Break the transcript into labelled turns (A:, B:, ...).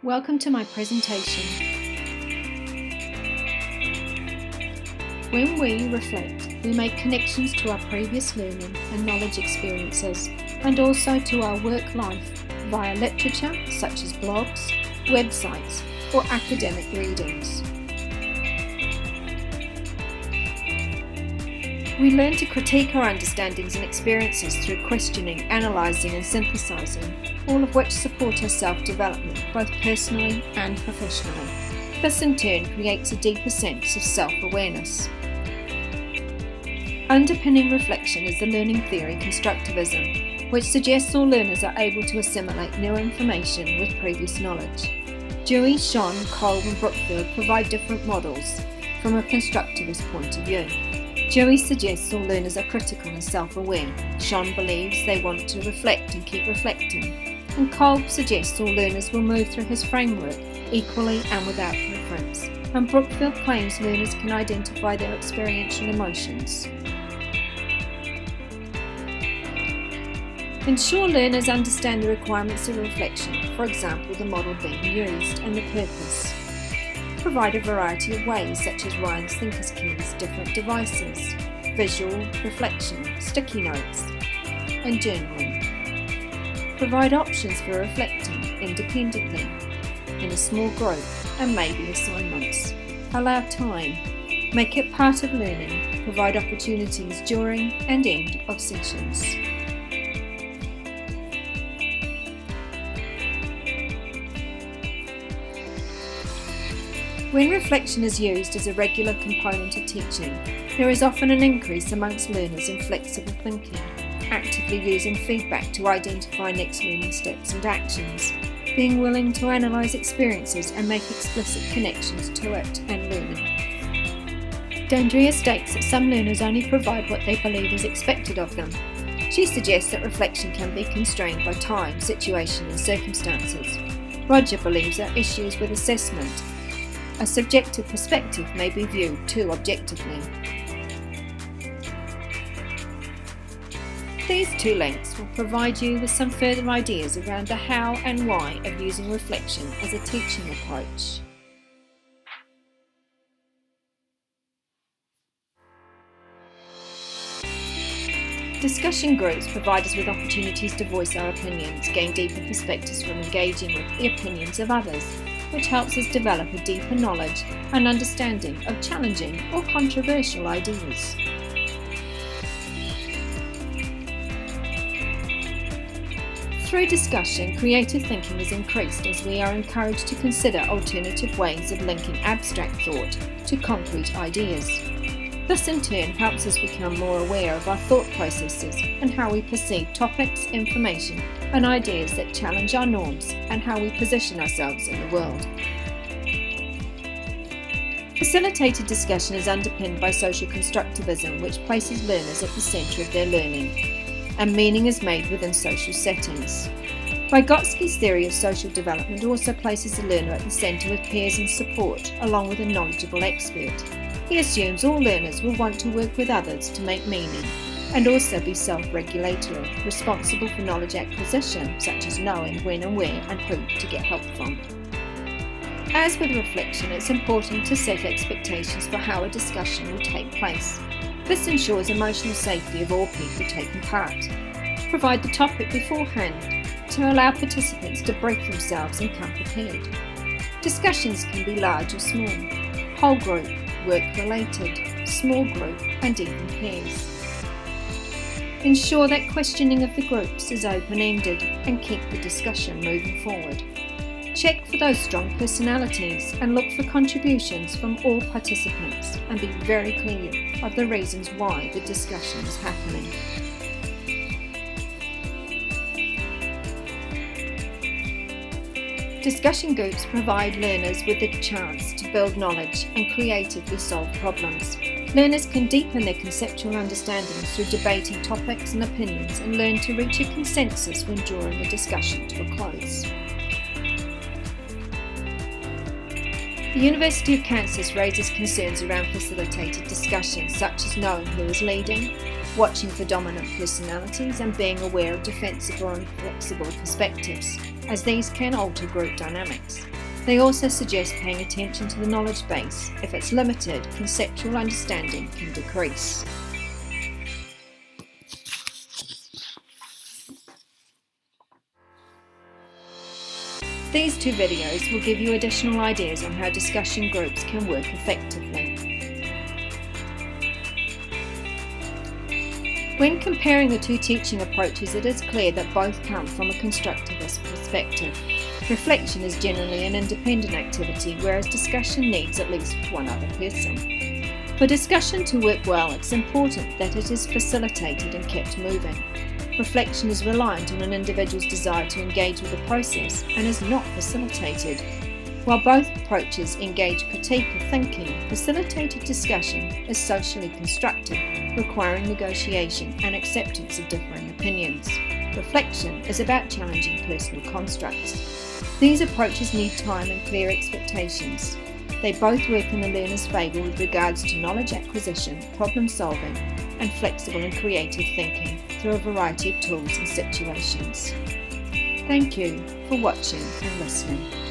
A: Welcome to my presentation. When we reflect, we make connections to our previous learning and knowledge experiences, and also to our work life via literature such as blogs, websites, or academic readings. We learn to critique our understandings and experiences through questioning, analysing and synthesising, all of which support our self-development both personally and professionally. This in turn creates a deeper sense of self-awareness. Underpinning reflection is the learning theory constructivism, which suggests all learners are able to assimilate new information with previous knowledge. Dewey, Shon, Kolb and Brookfield provide different models from a constructivist point of view. Dewey suggests all learners are critical and self-aware. Shon believes they want to reflect and keep reflecting. And Kolb suggests all learners will move through his framework equally and without preference. And Brookfield claims learners can identify their experiential emotions. Ensure learners understand the requirements of reflection, for example, the model being used and the purpose. Provide a variety of ways, such as Ryan's Thinker's Keys, different devices, visual, reflection, sticky notes, and journaling. Provide options for reflecting independently, in a small group, and maybe assignments. Allow time. Make it part of learning. Provide opportunities during and end of sessions. When reflection is used as a regular component of teaching, there is often an increase amongst learners in flexible thinking, actively using feedback to identify next learning steps and actions, being willing to analyse experiences and make explicit connections to it and learning. D'Andrea states that some learners only provide what they believe is expected of them. She suggests that reflection can be constrained by time, situation and circumstances. Roger believes there are issues with assessment. A subjective perspective may be viewed too objectively. These two links will provide you with some further ideas around the how and why of using reflection as a teaching approach. Discussion groups provide us with opportunities to voice our opinions, gain deeper perspectives from engaging with the opinions of others, which helps us develop a deeper knowledge and understanding of challenging or controversial ideas. Through discussion, creative thinking is increased as we are encouraged to consider alternative ways of linking abstract thought to concrete ideas. This in turn helps us become more aware of our thought processes and how we perceive topics, information and ideas that challenge our norms and how we position ourselves in the world. Facilitated discussion is underpinned by social constructivism, which places learners at the centre of their learning, and meaning is made within social settings. Vygotsky's theory of social development also places the learner at the centre with peers and support, along with a knowledgeable expert. He assumes all learners will want to work with others to make meaning, and also be self-regulatory, responsible for knowledge acquisition, such as knowing when and where and who to get help from. As with reflection, it's important to set expectations for how a discussion will take place. This ensures emotional safety of all people taking part. Provide the topic beforehand to allow participants to brief themselves and come prepared. Discussions can be large or small, whole group, work-related, small group and even pairs. Ensure that questioning of the groups is open-ended and keep the discussion moving forward. Check for those strong personalities and look for contributions from all participants and be very clear of the reasons why the discussion is happening. Discussion groups provide learners with the chance to build knowledge and creatively solve problems. Learners can deepen their conceptual understandings through debating topics and opinions and learn to reach a consensus when drawing a discussion to a close. The University of Kansas raises concerns around facilitated discussions such as knowing who is leading, watching for dominant personalities and being aware of defensive or inflexible perspectives. as these can alter group dynamics. They also suggest paying attention to the knowledge base. If it's limited, conceptual understanding can decrease. These two videos will give you additional ideas on how discussion groups can work effectively. When comparing the two teaching approaches, it is clear that both come from a constructivist perspective. Reflection is generally an independent activity, whereas discussion needs at least one other person. For discussion to work well, it's important that it is facilitated and kept moving. Reflection is reliant on an individual's desire to engage with the process and is not facilitated. While both approaches engage critique of thinking, facilitated discussion is socially constructive, requiring negotiation and acceptance of differing opinions. Reflection is about challenging personal constructs. These approaches need time and clear expectations. They both work in the learner's favour with regards to knowledge acquisition, problem solving, and flexible and creative thinking through a variety of tools and situations. Thank you for watching and listening.